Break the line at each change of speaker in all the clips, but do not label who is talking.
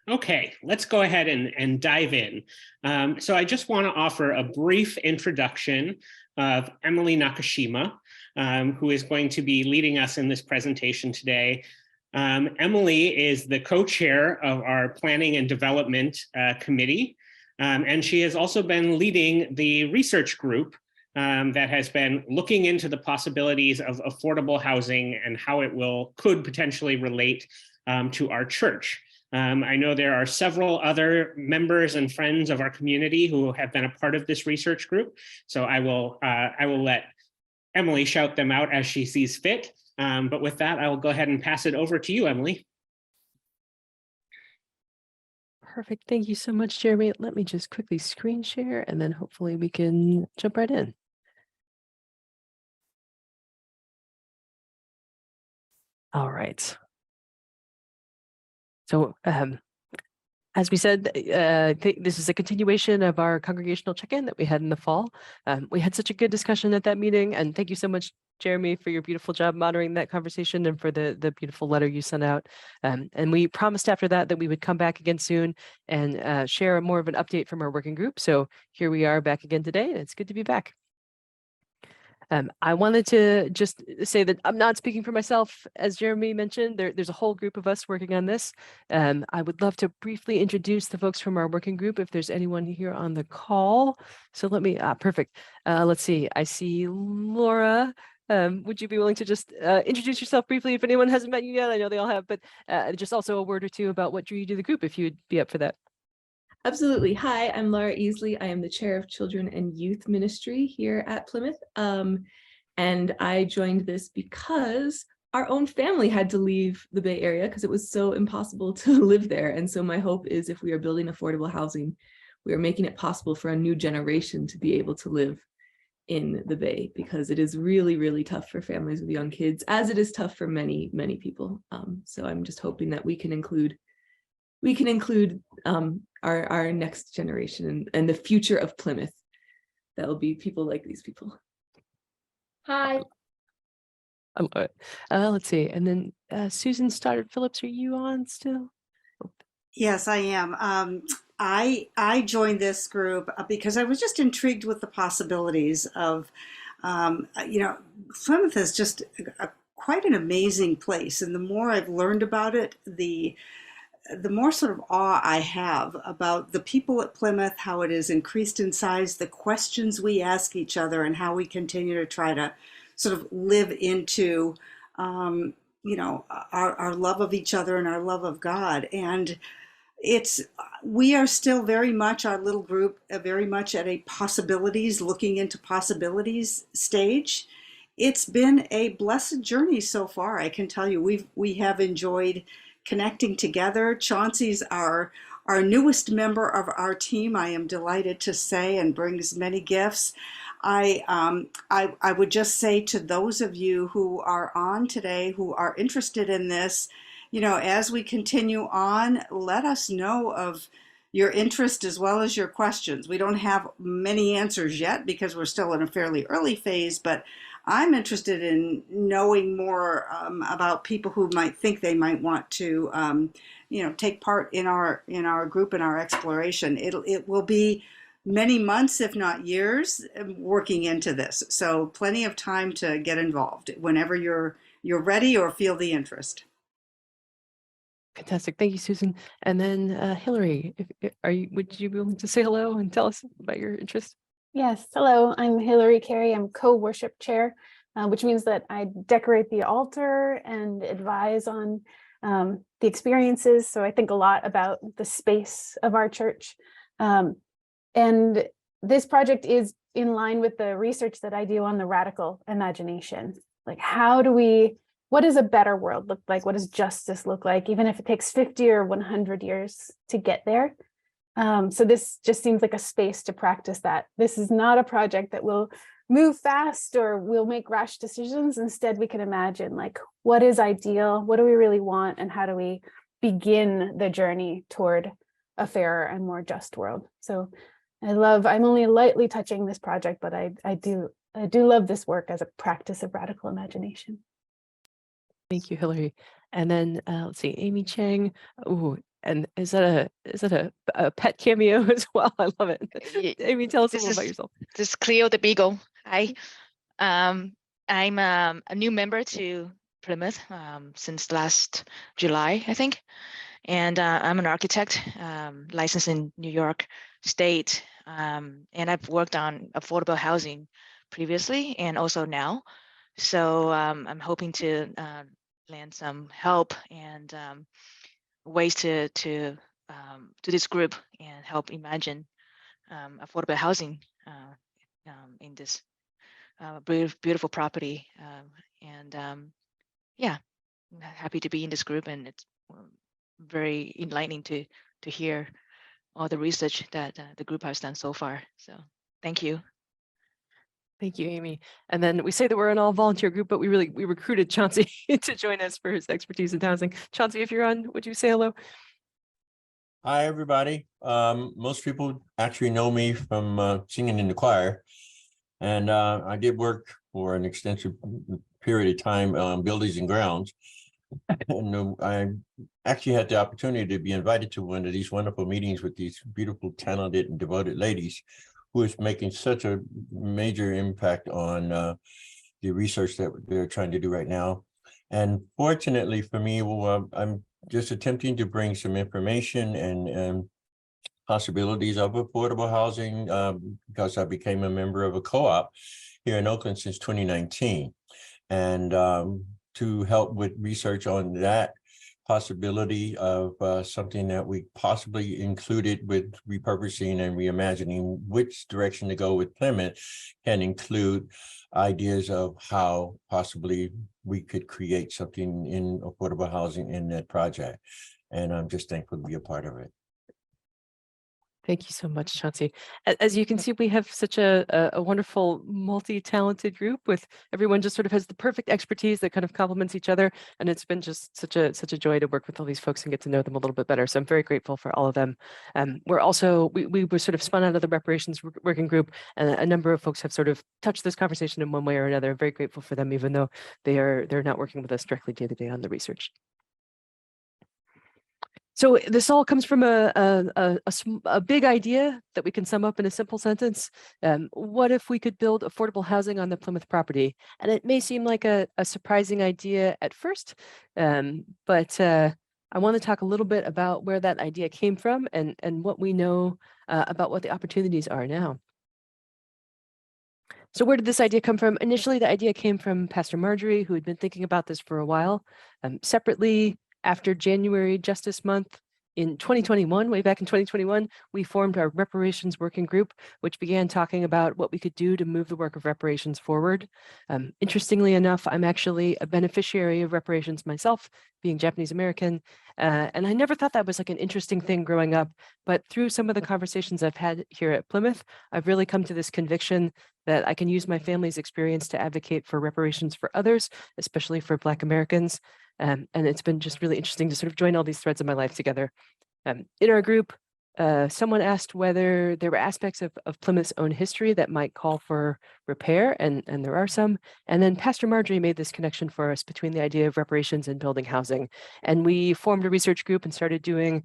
Okay, let's go ahead and dive in. So I just want to offer a brief introduction of Emily Nakashima, who is going to be leading us in this presentation today. Emily is the co-chair of our Planning and Development Committee, and she has also been leading the research group that has been looking into the possibilities of affordable housing and how it could potentially relate to our church. I know there are several other members and friends of our community who have been a part of this research group. So I will let Emily shout them out as she sees fit. But with that, I will go ahead and pass it over to you, Emily.
Perfect. Thank you so much, Jeremy. Let me just quickly screen share and then hopefully we can jump right in. All right. So as we said, this is a continuation of our congregational check-in that we had in the fall. We had such a good discussion at that meeting, and thank you so much, Jeremy, for your beautiful job monitoring that conversation and for the beautiful letter you sent out. And we promised after that we would come back again soon and share more of an update from our working group. So here we are back again today, and it's good to be back. I wanted to just say that I'm not speaking for myself. As Jeremy mentioned, there's a whole group of us working on this. I would love to briefly introduce the folks from our working group if there's anyone here on the call. So let me, perfect. Let's see, I see Laura. Would you be willing to just introduce yourself briefly if anyone hasn't met you yet? I know they all have, but just also a word or two about what drew you to the group if you would be up for that.
Absolutely. Hi, I'm Laura Easley. I am the chair of Children and Youth Ministry here at Plymouth. And I joined this because our own family had to leave the Bay Area because it was so impossible to live there. And so my hope is if we are building affordable housing, we are making it possible for a new generation to be able to live in the Bay, because it is really, really tough for families with young kids, as it is tough for many, many people. So I'm just hoping that we can include our next generation and the future of Plymouth. That will be people like these people.
Hi.
I love it. Let's see. And then Susan Stoddard-Phillips, are you on still?
Yes, I am. I joined this group because I was just intrigued with the possibilities of, Plymouth is just quite an amazing place. And the more I've learned about it, the more sort of awe I have about the people at Plymouth, how it has increased in size, the questions we ask each other, and how we continue to try to sort of live into, our love of each other and our love of God. And we are still very much, our little group, very much at a looking into possibilities stage. It's been a blessed journey so far. I can tell you, we have enjoyed connecting together. Chauncey's our newest member of our team, I am delighted to say, and brings many gifts. I would just say to those of you who are on today who are interested in this, as we continue on, let us know of your interest as well as your questions. We don't have many answers yet because we're still in a fairly early phase, but I'm interested in knowing more about people who might think they might want to, take part in our group and our exploration. It will be many months, if not years, working into this. So plenty of time to get involved whenever you're ready or feel the interest.
Fantastic. Thank you, Susan. And then Hillary, would you be willing to say hello and tell us about your interest?
Yes, hello, I'm Hillary Carey. I'm co-worship chair, which means that I decorate the altar and advise on the experiences. So I think a lot about the space of our church. And this project is in line with the research that I do on the radical imagination. Like, what does a better world look like? What does justice look like? Even if it takes 50 or 100 years to get there. So this just seems like a space to practice that. This is not a project that will move fast or we'll make rash decisions. Instead, we can imagine, like, what is ideal? What do we really want? And how do we begin the journey toward a fairer and more just world? So I'm only lightly touching this project, but I do love this work as a practice of radical imagination.
Thank you, Hillary. And then let's see, Amy Chang. Ooh, and is that a pet cameo as well? I love it. Amy, tell us a little about yourself.
This is Cleo the Beagle. Hi. I'm a new member to Plymouth since last July, I think. And I'm an architect licensed in New York State. And I've worked on affordable housing previously and also now. So I'm hoping to lend some help and ways to this group and help imagine affordable housing in this beautiful property. Yeah, I'm happy to be in this group, and it's very enlightening to hear all the research that the group has done so far. So thank you.
Thank you, Amy. And then we say that we're an all volunteer group, but we recruited Chauncey to join us for his expertise in housing. Chauncey, if you're on, would you say hello?
Hi, everybody. Most people actually know me from singing in the choir. And I did work for an extensive period of time on buildings and grounds. And I actually had the opportunity to be invited to one of these wonderful meetings with these beautiful, talented, and devoted ladies who is making such a major impact on the research that they're trying to do right now. And fortunately for me, I'm just attempting to bring some information and possibilities of affordable housing because I became a member of a co-op here in Oakland since 2019. And to help with research on that possibility of something that we possibly included with repurposing and reimagining which direction to go with Plymouth can include ideas of how possibly we could create something in affordable housing in that project. And I'm just thankful to be a part of it.
Thank you so much, Chauncey. As you can see, we have such a wonderful, multi-talented group with everyone just sort of has the perfect expertise that kind of complements each other. And it's been just such a joy to work with all these folks and get to know them a little bit better. So I'm very grateful for all of them. We're also, we were sort of spun out of the reparations working group, and a number of folks have sort of touched this conversation in one way or another. I'm very grateful for them, even though they're not working with us directly day to day on the research. So this all comes from a big idea that we can sum up in a simple sentence. What if we could build affordable housing on the Plymouth property? And it may seem like a surprising idea at first, but I want to talk a little bit about where that idea came from and what we know about what the opportunities are now. So where did this idea come from? Initially, the idea came from Pastor Marjorie, who had been thinking about this for a while. Separately, after January Justice Month in 2021, way back in 2021, we formed our reparations working group, which began talking about what we could do to move the work of reparations forward. Interestingly enough, I'm actually a beneficiary of reparations myself, being Japanese American, and I never thought that was like an interesting thing growing up, but through some of the conversations I've had here at Plymouth, I've really come to this conviction that I can use my family's experience to advocate for reparations for others, especially for Black Americans. And it's been just really interesting to sort of join all these threads of my life together. In our group, someone asked whether there were aspects of Plymouth's own history that might call for repair, and there are some. And then Pastor Marjorie made this connection for us between the idea of reparations and building housing. And we formed a research group and started doing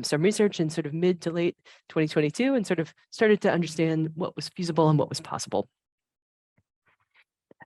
some research in sort of mid to late 2022 and sort of started to understand what was feasible and what was possible.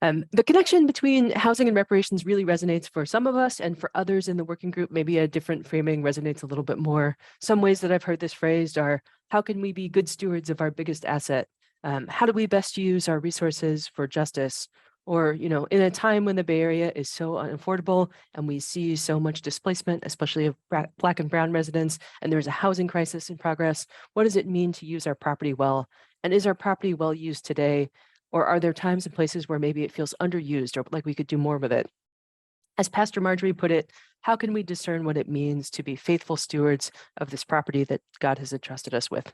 The connection between housing and reparations really resonates for some of us, and for others in the working group, maybe a different framing resonates a little bit more. Some ways that I've heard this phrased are, how can we be good stewards of our biggest asset? How do we best use our resources for justice? Or, you know, in a time when the Bay Area is so unaffordable and we see so much displacement, especially of Black and Brown residents, and there's a housing crisis in progress, what does it mean to use our property well? And is our property well used today? Or are there times and places where maybe it feels underused or like we could do more with it? As Pastor Marjorie put it, how can we discern what it means to be faithful stewards of this property that God has entrusted us with?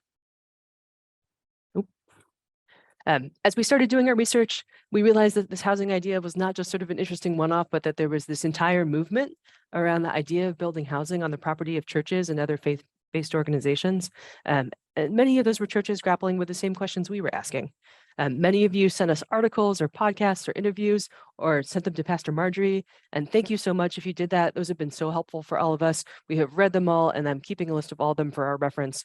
As we started doing our research, we realized that this housing idea was not just sort of an interesting one-off, but that there was this entire movement around the idea of building housing on the property of churches and other faith-based organizations. And many of those were churches grappling with the same questions we were asking. Many of you sent us articles or podcasts or interviews or sent them to Pastor Marjorie. And thank you so much if you did that. Those have been so helpful for all of us. We have read them all, and I'm keeping a list of all of them for our reference.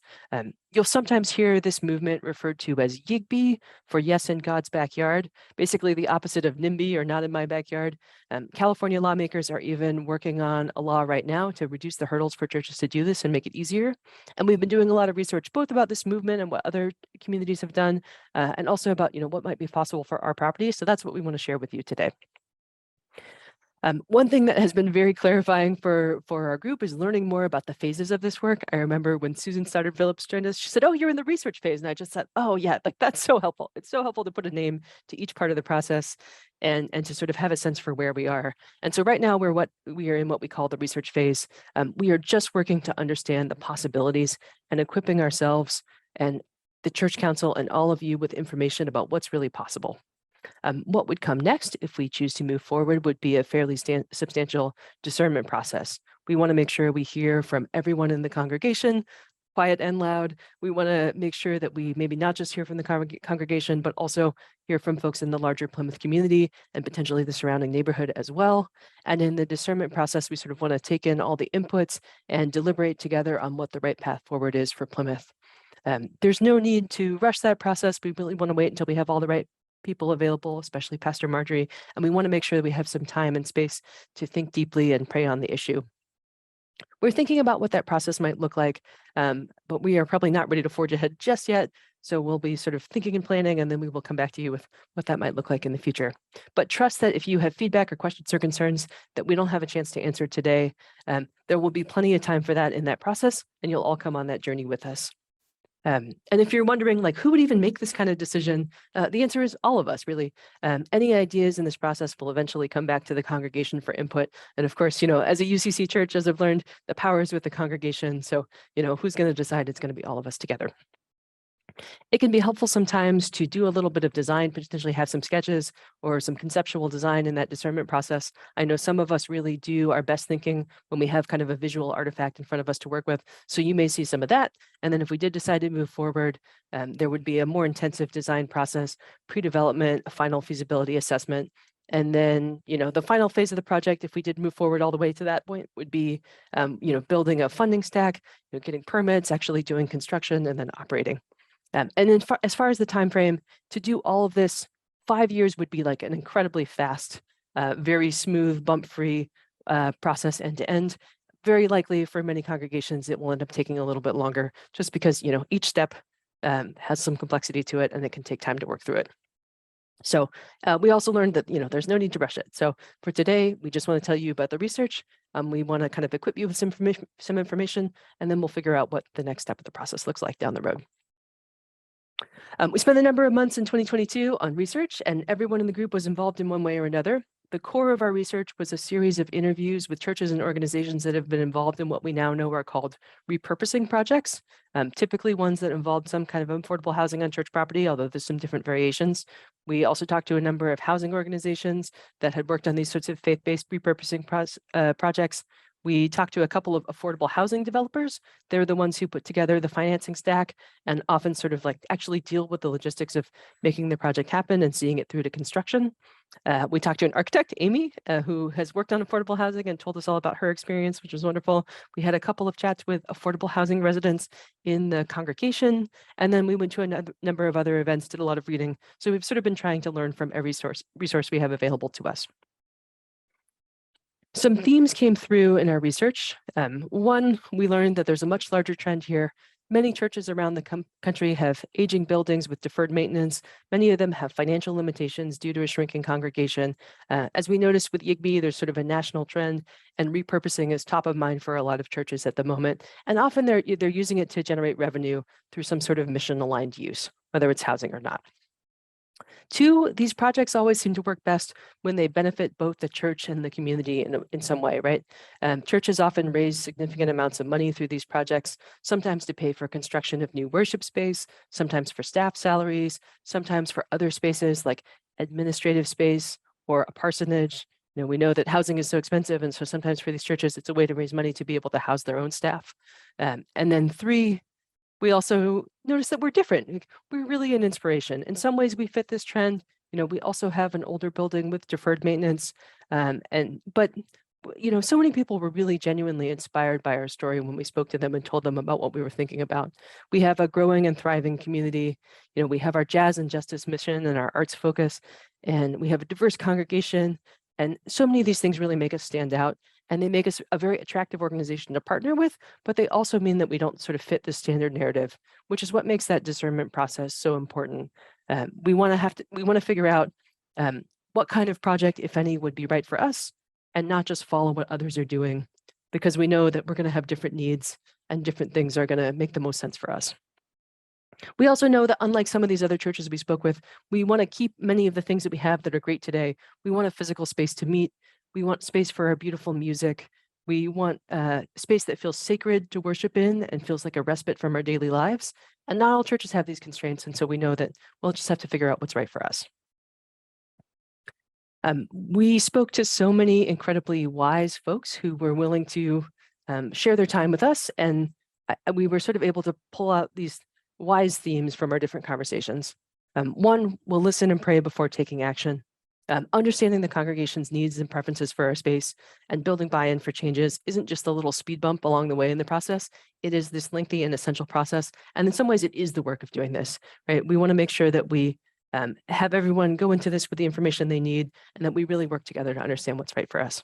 You'll sometimes hear this movement referred to as YIGBY, for Yes in God's Backyard, basically the opposite of NIMBY, or Not in My Backyard. California lawmakers are even working on a law right now to reduce the hurdles for churches to do this and make it easier. And we've been doing a lot of research both about this movement and what other communities have done, and also about what might be possible for our property. So that's what we want to share with you today. One thing that has been very clarifying for our group is learning more about the phases of this work. I remember when Susan Stoddard Phillips joined us, she said, "Oh, you're in the research phase." And I just said, "Oh yeah, like that's so helpful." It's so helpful to put a name to each part of the process and to sort of have a sense for where we are. And so right now we are in what we call the research phase. We are just working to understand the possibilities and equipping ourselves and the Church Council and all of you with information about what's really possible. What would come next if we choose to move forward would be a fairly substantial discernment process. We want to make sure we hear from everyone in the congregation, quiet and loud. We want to make sure that we maybe not just hear from the congregation, but also hear from folks in the larger Plymouth community and potentially the surrounding neighborhood as well. And in the discernment process, we sort of want to take in all the inputs and deliberate together on what the right path forward is for Plymouth. There's no need to rush that process. We really want to wait until we have all the right people available, especially Pastor Marjorie, and we want to make sure that we have some time and space to think deeply and pray on the issue. We're thinking about what that process might look like, but we are probably not ready to forge ahead just yet. So we'll be sort of thinking and planning, and then we will come back to you with what that might look like in the future. But trust that if you have feedback or questions or concerns that we don't have a chance to answer today, there will be plenty of time for that in that process, and you'll all come on that journey with us. And if you're wondering, like, who would even make this kind of decision, the answer is all of us, really. Any ideas in this process will eventually come back to the congregation for input. And of course, as a UCC church, as I've learned, the power is with the congregation. So, who's going to decide? It's going to be all of us together. It can be helpful sometimes to do a little bit of design, potentially have some sketches or some conceptual design in that discernment process. I know some of us really do our best thinking when we have kind of a visual artifact in front of us to work with. So you may see some of that. And then if we did decide to move forward, there would be a more intensive design process, pre-development, a final feasibility assessment. And then, the final phase of the project, if we did move forward all the way to that point, would be, building a funding stack, getting permits, actually doing construction, and then operating. And then as far as the time frame, to do all of this, 5 years would be like an incredibly fast, very smooth, bump-free process end to end. Very likely for many congregations, it will end up taking a little bit longer just because, each step has some complexity to it and it can take time to work through it. So we also learned that, there's no need to rush it. So for today, we just want to tell you about the research. We want to kind of equip you with some information, and then we'll figure out what the next step of the process looks like down the road. We spent a number of months in 2022 on research, and everyone in the group was involved in one way or another. The core of our research was a series of interviews with churches and organizations that have been involved in what we now know are called repurposing projects, typically ones that involved some kind of affordable housing on church property, although there's some different variations. We also talked to a number of housing organizations that had worked on these sorts of faith-based repurposing projects. We talked to a couple of affordable housing developers. They're the ones who put together the financing stack and often sort of like actually deal with the logistics of making the project happen and seeing it through to construction. We talked to an architect, Amy, who has worked on affordable housing and told us all about her experience, which was wonderful. We had a couple of chats with affordable housing residents in the congregation, and then we went to a number of other events, did a lot of reading. So we've sort of been trying to learn from every resource we have available to us. Some themes came through in our research. One, we learned that there's a much larger trend here. Many churches around the country have aging buildings with deferred maintenance. Many of them have financial limitations due to a shrinking congregation. As we noticed with YIGBY, there's sort of a national trend, and repurposing is top of mind for a lot of churches at the moment. And often they're using it to generate revenue through some sort of mission-aligned use, whether it's housing or not. Two, these projects always seem to work best when they benefit both the church and the community in some way, right? Churches often raise significant amounts of money through these projects, sometimes to pay for construction of new worship space, sometimes for staff salaries, sometimes for other spaces like administrative space or a parsonage. We know that housing is so expensive, and so sometimes for these churches, it's a way to raise money to be able to house their own staff. And then three, we also noticed that we're different. We're really an inspiration. In some ways, we fit this trend. We also have an older building with deferred maintenance. But so many people were really genuinely inspired by our story when we spoke to them and told them about what we were thinking about. We have a growing and thriving community. We have our jazz and justice mission and our arts focus, and we have a diverse congregation. And so many of these things really make us stand out, and they make us a very attractive organization to partner with, but they also mean that we don't sort of fit the standard narrative, which is what makes that discernment process so important. We want to figure out what kind of project, if any, would be right for us, and not just follow what others are doing, because we know that we're going to have different needs and different things are going to make the most sense for us. We also know that unlike some of these other churches we spoke with, we want to keep many of the things that we have that are great today. We want a physical space to meet. We want space for our beautiful music. We want a space that feels sacred to worship in and feels like a respite from our daily lives. And not all churches have these constraints. And so we know that we'll just have to figure out what's right for us. We spoke to so many incredibly wise folks who were willing to share their time with us. And we were sort of able to pull out these wise themes from our different conversations. One, we'll listen and pray before taking action. Understanding the congregation's needs and preferences for our space and building buy-in for changes isn't just a little speed bump along the way in the process. It is this lengthy and essential process. And in some ways, it is the work of doing this, right? We want to make sure that we have everyone go into this with the information they need and that we really work together to understand what's right for us.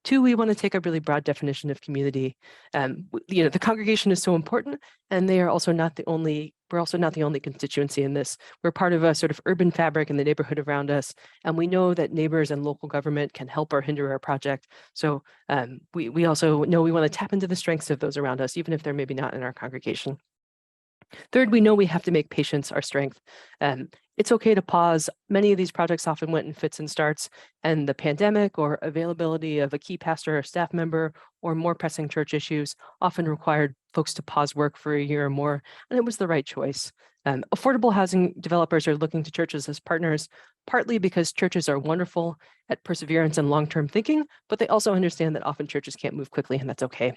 Two, we want to take a really broad definition of community. The congregation is so important, and they are also not the only, we're also not the only constituency in this. We're part of a sort of urban fabric in the neighborhood around us, and we know that neighbors and local government can help or hinder our project. So we also know we want to tap into the strengths of those around us, even if they're maybe not in our congregation. Third, we know we have to make patience our strength. It's okay to pause. Many of these projects often went in fits and starts, and the pandemic or availability of a key pastor or staff member or more pressing church issues often required folks to pause work for a year or more, and it was the right choice. Affordable housing developers are looking to churches as partners, partly because churches are wonderful at perseverance and long-term thinking, but they also understand that often churches can't move quickly, and that's okay.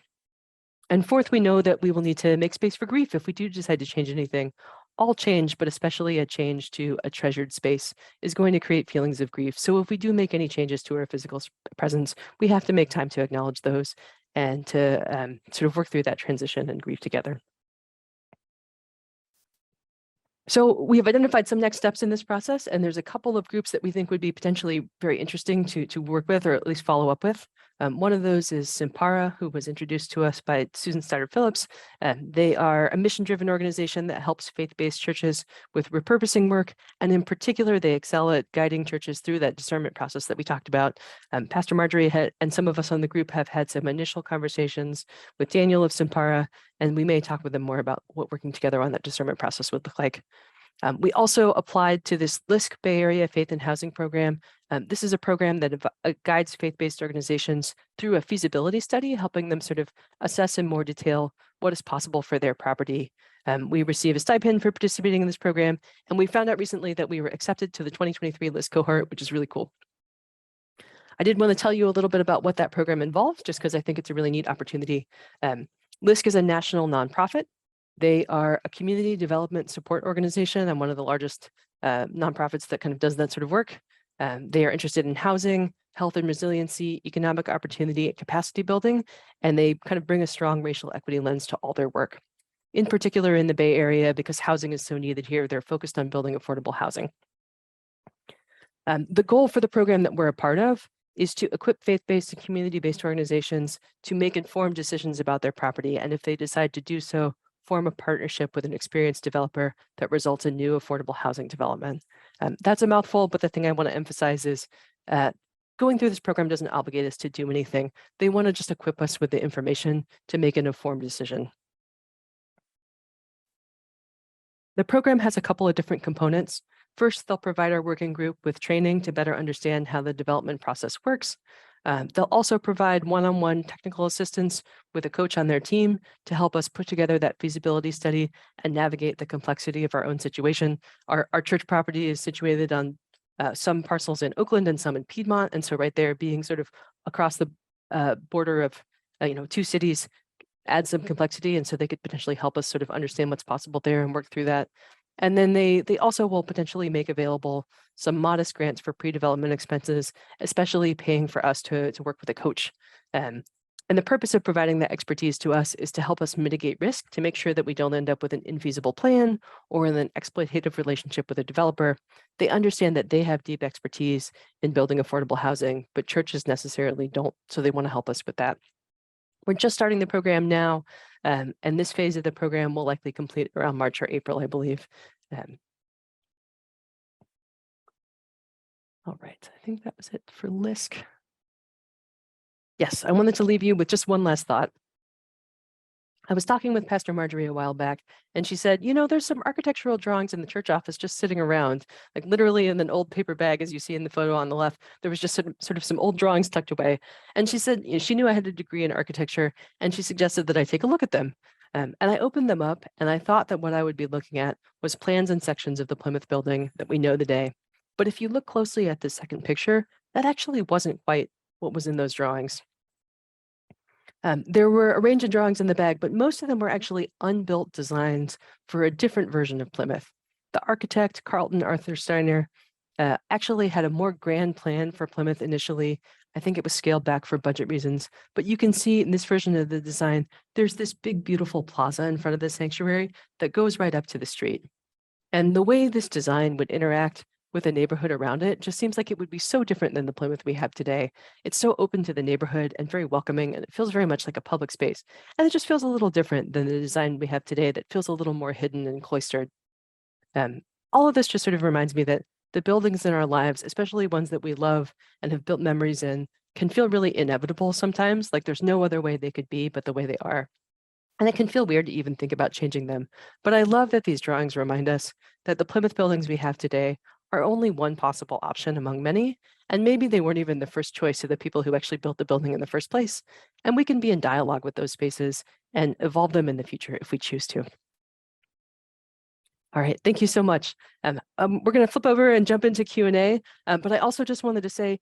And fourth, we know that we will need to make space for grief if we do decide to change anything. All change, but especially a change to a treasured space, is going to create feelings of grief. So if we do make any changes to our physical presence, we have to make time to acknowledge those and to sort of work through that transition and grief together. So we have identified some next steps in this process, and there's a couple of groups that we think would be potentially very interesting to work with, or at least follow up with. One of those is Simpara, who was introduced to us by Susan Stoddard Phillips. They are a mission-driven organization that helps faith-based churches with repurposing work, and in particular, they excel at guiding churches through that discernment process that we talked about. Pastor Marjorie and some of us on the group have had some initial conversations with Daniel of Simpara, and we may talk with them more about what working together on that discernment process would look like. We also applied to this LISC Bay Area Faith and Housing Program. This is a program that guides faith-based organizations through a feasibility study, helping them sort of assess in more detail what is possible for their property. We receive a stipend for participating in this program, and we found out recently that we were accepted to the 2023 LISC cohort, which is really cool. I did want to tell you a little bit about what that program involves, just because I think it's a really neat opportunity. LISC is a national nonprofit. They are a community development support organization and one of the largest nonprofits that kind of does that sort of work. They are interested in housing, health and resiliency, economic opportunity, and capacity building, and they kind of bring a strong racial equity lens to all their work. In particular in the Bay Area, because housing is so needed here, they're focused on building affordable housing. The goal for the program that we're a part of is to equip faith-based and community-based organizations to make informed decisions about their property, and if they decide to do so, form a partnership with an experienced developer that results in new affordable housing development. That's a mouthful, but the thing I want to emphasize is going through this program doesn't obligate us to do anything. They want to just equip us with the information to make an informed decision. The program has a couple of different components. First, they'll provide our working group with training to better understand how the development process works. They'll also provide one-on-one technical assistance with a coach on their team to help us put together that feasibility study and navigate the complexity of our own situation. Our church property is situated on some parcels in Oakland and some in Piedmont, and so right there, being sort of across the border of two cities adds some complexity, and so they could potentially help us sort of understand what's possible there and work through that. And then they also will potentially make available some modest grants for pre-development expenses, especially paying for us to work with a coach. And the purpose of providing that expertise to us is to help us mitigate risk, to make sure that we don't end up with an infeasible plan or in an exploitative relationship with a developer. They understand that they have deep expertise in building affordable housing, but churches necessarily don't, so they want to help us with that. We're just starting the program now, and this phase of the program will likely complete around March or April, I believe. All right, I think that was it for LISC. Yes, I wanted to leave you with just one last thought. I was talking with Pastor Marjorie a while back, and she said, you know, there's some architectural drawings in the church office just sitting around, like literally in an old paper bag, as you see in the photo on the left. There was just sort of some old drawings tucked away. And she said, you know, she knew I had a degree in architecture, and she suggested that I take a look at them. And I opened them up, and I thought that what I would be looking at was plans and sections of the Plymouth building that we know today. But if you look closely at the second picture, that actually wasn't quite what was in those drawings. There were a range of drawings in the bag, but most of them were actually unbuilt designs for a different version of Plymouth. The architect, Carlton Arthur Steiner, actually had a more grand plan for Plymouth initially. I think it was scaled back for budget reasons, but you can see in this version of the design, there's this big, beautiful plaza in front of the sanctuary that goes right up to the street. And the way this design would interact with the neighborhood around it just seems like it would be so different than the Plymouth we have today. It's so open to the neighborhood and very welcoming, and it feels very much like a public space. And it just feels a little different than the design we have today that feels a little more hidden and cloistered. All of this just sort of reminds me that the buildings in our lives, especially ones that we love and have built memories in, can feel really inevitable sometimes, like there's no other way they could be but the way they are. And it can feel weird to even think about changing them. But I love that these drawings remind us that the Plymouth buildings we have today are only one possible option among many, and maybe they weren't even the first choice of the people who actually built the building in the first place. And we can be in dialogue with those spaces and evolve them in the future if we choose to. All right, thank you so much. We're going to flip over and jump into Q&A, but I also just wanted to say,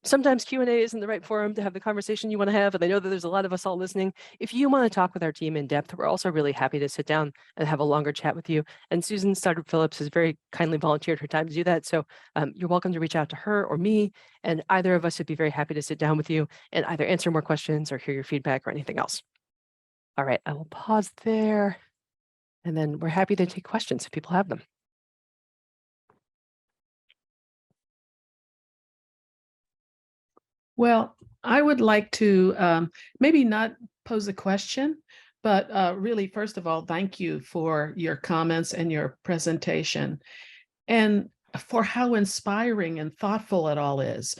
sometimes Q&A isn't the right forum to have the conversation you want to have, and I know that there's a lot of us all listening. If you want to talk with our team in depth, we're also really happy to sit down and have a longer chat with you. And Susan Stoddard Phillips has very kindly volunteered her time to do that. So you're welcome to reach out to her or me, and either of us would be very happy to sit down with you and either answer more questions or hear your feedback or anything else. All right, I will pause there, and then we're happy to take questions if people have them.
Well, I would like to maybe not pose a question, but really, first of all, thank you for your comments and your presentation and for how inspiring and thoughtful it all is.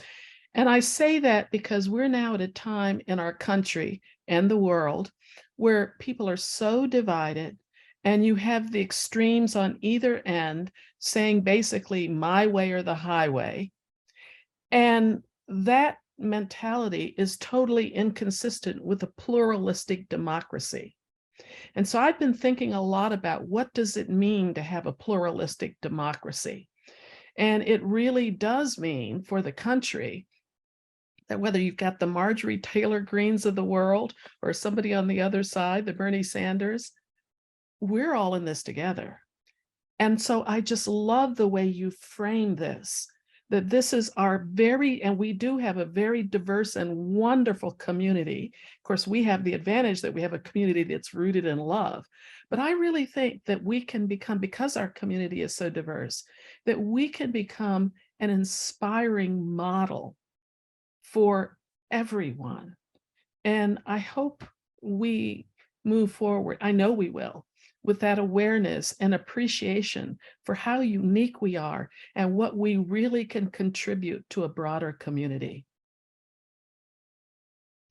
And I say that because we're now at a time in our country and the world where people are so divided, and you have the extremes on either end saying basically my way or the highway. And that mentality is totally inconsistent with a pluralistic democracy. And so I've been thinking a lot about what does it mean to have a pluralistic democracy? And it really does mean for the country that whether you've got the Marjorie Taylor Greens of the world or somebody on the other side, the Bernie Sanders, we're all in this together. And so I just love the way you frame this, that this is our and we do have a very diverse and wonderful community. Of course, we have the advantage that we have a community that's rooted in love. But I really think that we can become, because our community is so diverse, that we can become an inspiring model for everyone. And I hope we move forward. I know we will, with that awareness and appreciation for how unique we are and what we really can contribute to a broader community.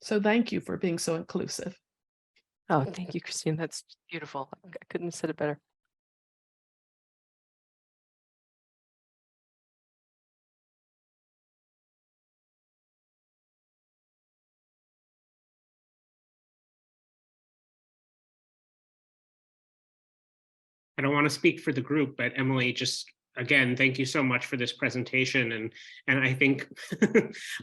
So thank you for being so inclusive.
Oh, thank you, Christine. That's beautiful. I couldn't have said it better.
I don't want to speak for the group, but Emily, just again, thank you so much for this presentation. And I think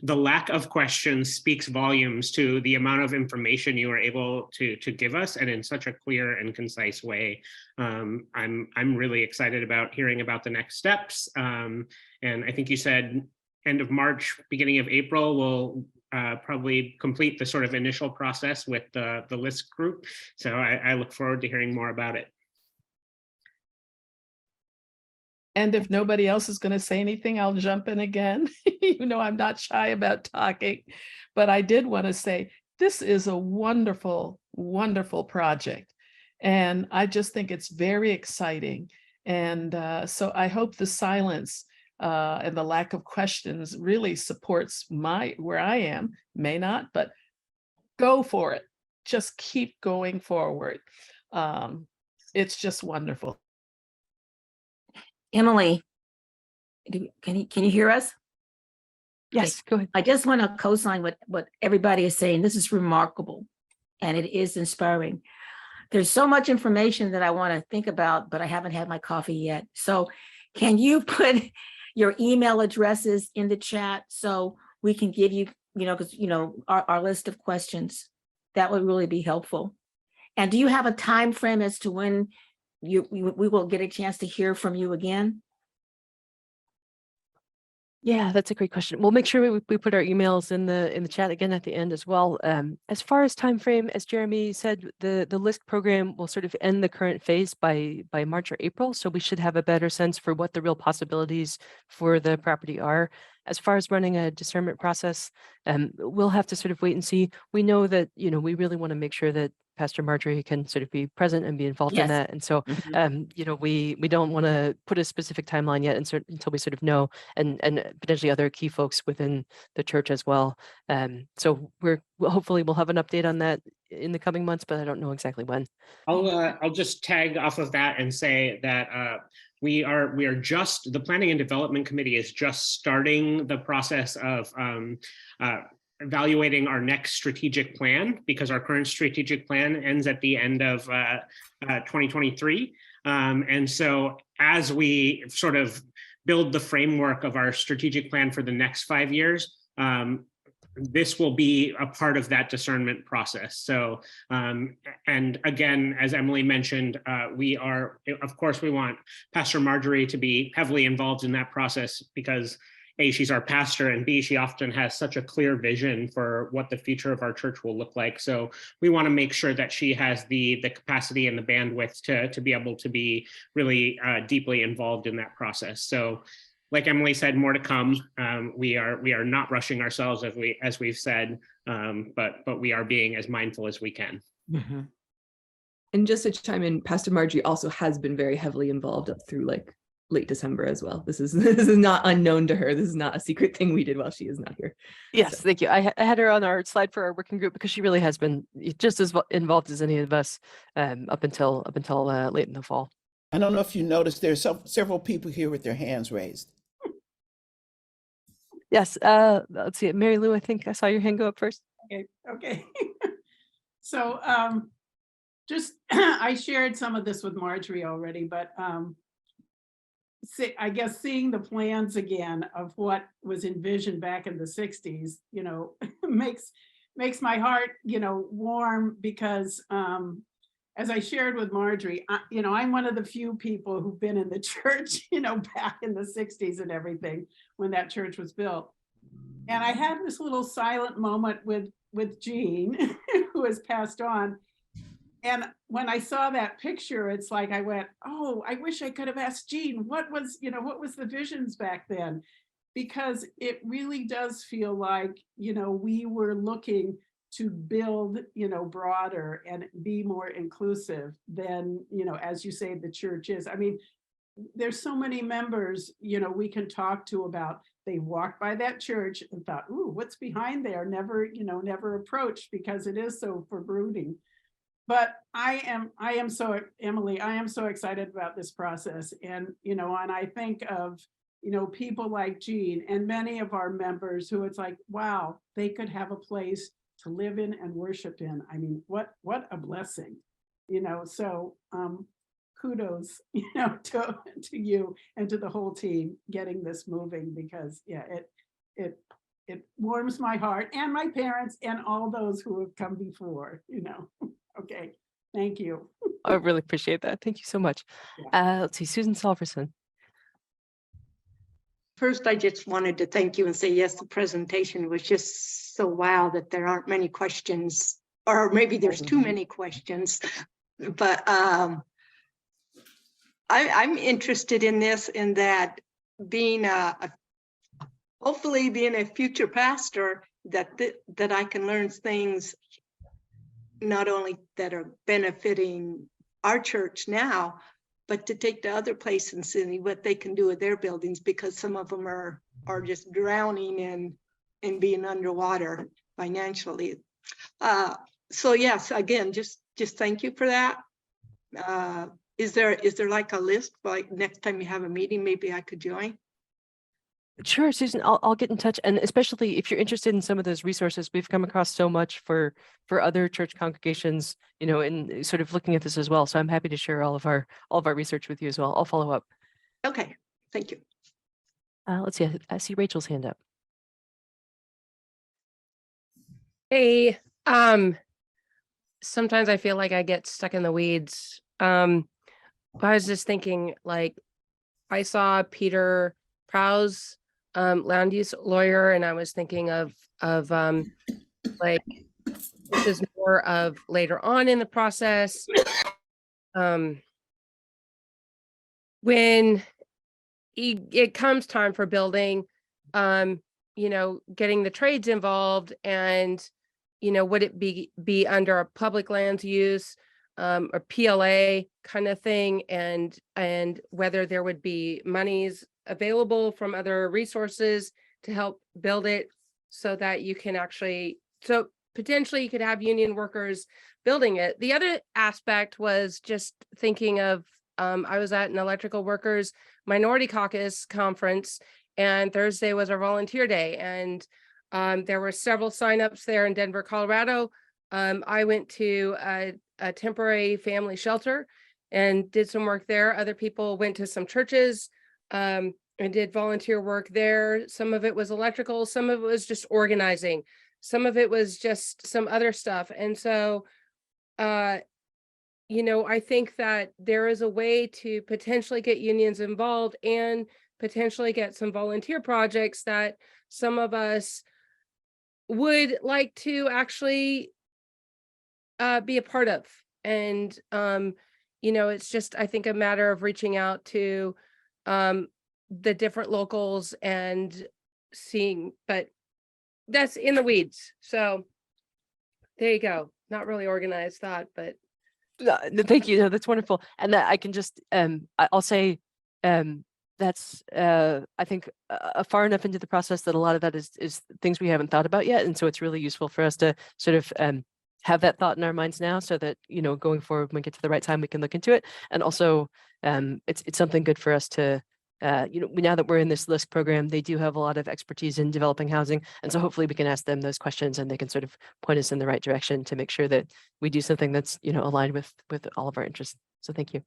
the lack of questions speaks volumes to the amount of information you were able to give us, and in such a clear and concise way. I'm really excited about hearing about the next steps. And I think you said end of March, beginning of April, we'll probably complete the sort of initial process with the LISC group. So I look forward to hearing more about it.
And if nobody else is going to say anything, I'll jump in again. You know, I'm not shy about talking, but I did want to say this is a wonderful, wonderful project. And I just think it's very exciting. And so I hope the silence and the lack of questions really supports where I am. May not, but go for it. Just keep going forward. It's just wonderful.
Emily, can you hear us?
Yes, go ahead.
I just want to co-sign what everybody is saying. This is remarkable and it is inspiring. There's so much information that I want to think about, but I haven't had my coffee yet. So can you put your email addresses in the chat so we can give you, because, our list of questions? That would really be helpful. And do you have a time frame as to when we will get a chance to hear from you again?
Yeah, that's a great question. We'll make sure we put our emails in the chat again at the end as well. As far as time frame, as Jeremy said, the LISC program will sort of end the current phase by March or April. So we should have a better sense for what the real possibilities for the property are. As far as running a discernment process, we'll have to sort of wait and see. We know that, we really want to make sure that Pastor Marjorie can sort of be present and be involved in
Yes.
that. And so, we don't want to put a specific timeline yet until we sort of know, and potentially other key folks within the church as well. So hopefully we'll have an update on that in the coming months, but I don't know exactly when.
I'll just tag off of that and say that we are just, the Planning and Development Committee is just starting the process of evaluating our next strategic plan, because our current strategic plan ends at the end of 2023. And so as we sort of build the framework of our strategic plan for the next 5 years, this will be a part of that discernment process. So, and again, as Emily mentioned, of course, we want Pastor Marjorie to be heavily involved in that process because A, she's our pastor, and B, she often has such a clear vision for what the future of our church will look like. So we want to make sure that she has the capacity and the bandwidth to be able to be really deeply involved in that process. So like Emily said, more to come. We are not rushing ourselves as we've said, but we are being as mindful as we can.
Mm-hmm.
And just to chime in, Pastor Marjorie also has been very heavily involved up through like late December as well. This is not unknown to her. This is not a secret thing we did while she is not here.
Yes, thank you. I had her on our slide for our working group because she really has been just as involved as any of us up until late in the fall.
I don't know if you noticed, there's several people here with their hands raised.
Yes, let's see. Mary Lou, I think I saw your hand go up first.
Okay. So just I shared some of this with Marjorie already, but I guess seeing the plans again of what was envisioned back in the 60s, makes my heart, warm, because as I shared with Marjorie, I'm one of the few people who've been in the church, back in the 60s and everything when that church was built. And I had this little silent moment with Jean, who has passed on. And when I saw that picture, it's like I went, oh, I wish I could have asked Jean, what was the visions back then? Because it really does feel like, we were looking to build, broader and be more inclusive than, as you say, the church is. I mean, there's so many members, we can talk to about, they walked by that church and thought, ooh, what's behind there? Never approached because it is so foreboding. But I am so, Emily, I am so excited about this process. And, and I think of, people like Jean and many of our members who it's like, wow, they could have a place to live in and worship in. I mean, what a blessing, so kudos, to you and to the whole team getting this moving, because yeah, it warms my heart and my parents and all those who have come before, Okay, thank you.
I really appreciate that. Thank you so much. Let's see, Susan Salverson.
First, I just wanted to thank you and say, yes, the presentation was just so wow that there aren't many questions, or maybe there's too many questions. But I'm interested in this, in that being hopefully being a future pastor, that I can learn things not only that are benefiting our church now, but to take to other places and see what they can do with their buildings, because some of them are just drowning in being underwater financially. So yes, again, just thank you for that. Is there like a list, like next time you have a meeting, maybe I could join?
Sure, Susan, I'll get in touch. And especially if you're interested in some of those resources, we've come across so much for other church congregations, and sort of looking at this as well. So I'm happy to share all of our research with you as well. I'll follow up.
Okay, thank you.
Let's see, I see Rachel's hand up.
Hey, sometimes I feel like I get stuck in the weeds. I was just thinking, like, I saw Peter Prowse, land use lawyer, and I was thinking of like, this is more of later on in the process, when it comes time for building, getting the trades involved, and would it be under a public lands use, or PLA kind of thing, and whether there would be monies available from other resources to help build it, so that you can so potentially you could have union workers building it. The other aspect was just thinking of, I was at an electrical workers minority caucus conference, and Thursday was our volunteer day, and there were several signups there in Denver, Colorado. I went to a temporary family shelter and did some work there. Other people went to some churches and did volunteer work there. Some of it was electrical, some of it was just organizing, some of it was just some other stuff. And so, I think that there is a way to potentially get unions involved and potentially get some volunteer projects that some of us would like to actually be a part of. And, it's just, I think, a matter of reaching out to the different locals and seeing, but that's in the weeds. So there you go. Not really organized thought, but.
No, thank you. No, that's wonderful. And that I can just, I'll say, that's, I think, far enough into the process that a lot of that is things we haven't thought about yet. And so it's really useful for us to sort of have that thought in our minds now, so that, going forward, when we get to the right time, we can look into it. And also, it's something good for us to, now that we're in this LISC program, they do have a lot of expertise in developing housing. And so hopefully we can ask them those questions, and they can sort of point us in the right direction to make sure that we do something that's, aligned with all of our interests. So thank you.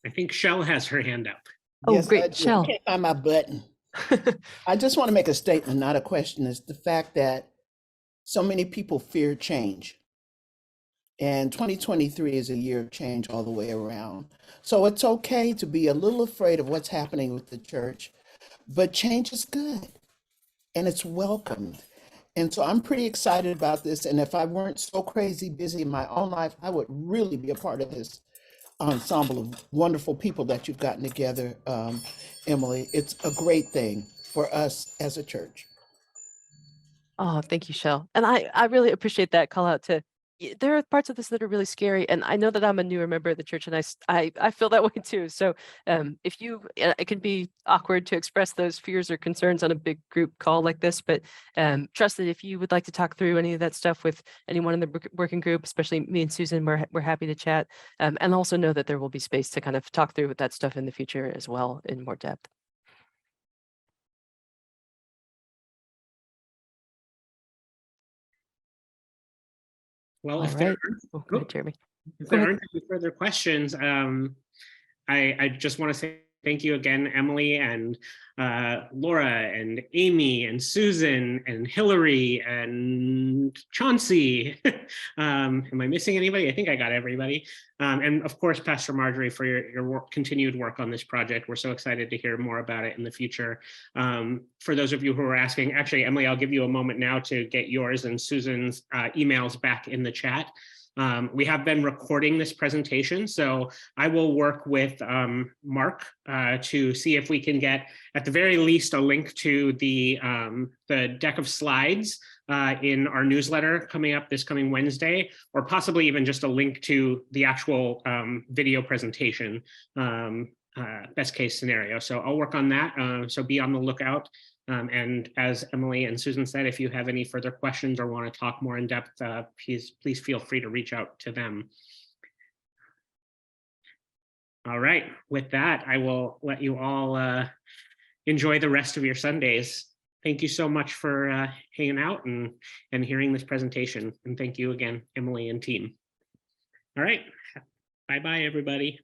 I think Shell has her hand up.
Oh,
Yes, I
great,
do.
Shell.
I can't find my button. I just want to make a statement, not a question. Is the fact that so many people fear change. And 2023 is a year of change all the way around. So it's okay to be a little afraid of what's happening with the church, but change is good and it's welcomed. And so I'm pretty excited about this. And if I weren't so crazy busy in my own life, I would really be a part of this ensemble of wonderful people that you've gotten together, Emily. It's a great thing for us as a church.
Oh, thank you, Shell. And I really appreciate that call out to, there are parts of this that are really scary. And I know that I'm a newer member of the church, and I feel that way too. So if it can be awkward to express those fears or concerns on a big group call like this, but trust that if you would like to talk through any of that stuff with anyone in the working group, especially me and Susan, we're happy to chat. And also know that there will be space to kind of talk through with that stuff in the future as well in more depth.
Well,
All
if there
right.
aren't-
Oh, go ahead, Jeremy.
if
Go
there
ahead.
aren't any further questions, I just want to say thank you again, Emily and Laura and Amy and Susan and Hillary and Chauncey. Am I missing anybody? I think I got everybody. And of course, Pastor Marjorie, for your continued work on this project. We're so excited to hear more about it in the future. For those of you who are asking, actually, Emily, I'll give you a moment now to get yours and Susan's emails back in the chat. We have been recording this presentation, so I will work with Mark to see if we can get, at the very least, a link to the deck of slides in our newsletter coming up this coming Wednesday, or possibly even just a link to the actual video presentation, best case scenario. So I'll work on that, so be on the lookout. And as Emily and Susan said, if you have any further questions or want to talk more in depth, please feel free to reach out to them. All right, with that, I will let you all enjoy the rest of your Sundays. Thank you so much for hanging out and hearing this presentation. And thank you again, Emily and team. All right, bye-bye, everybody.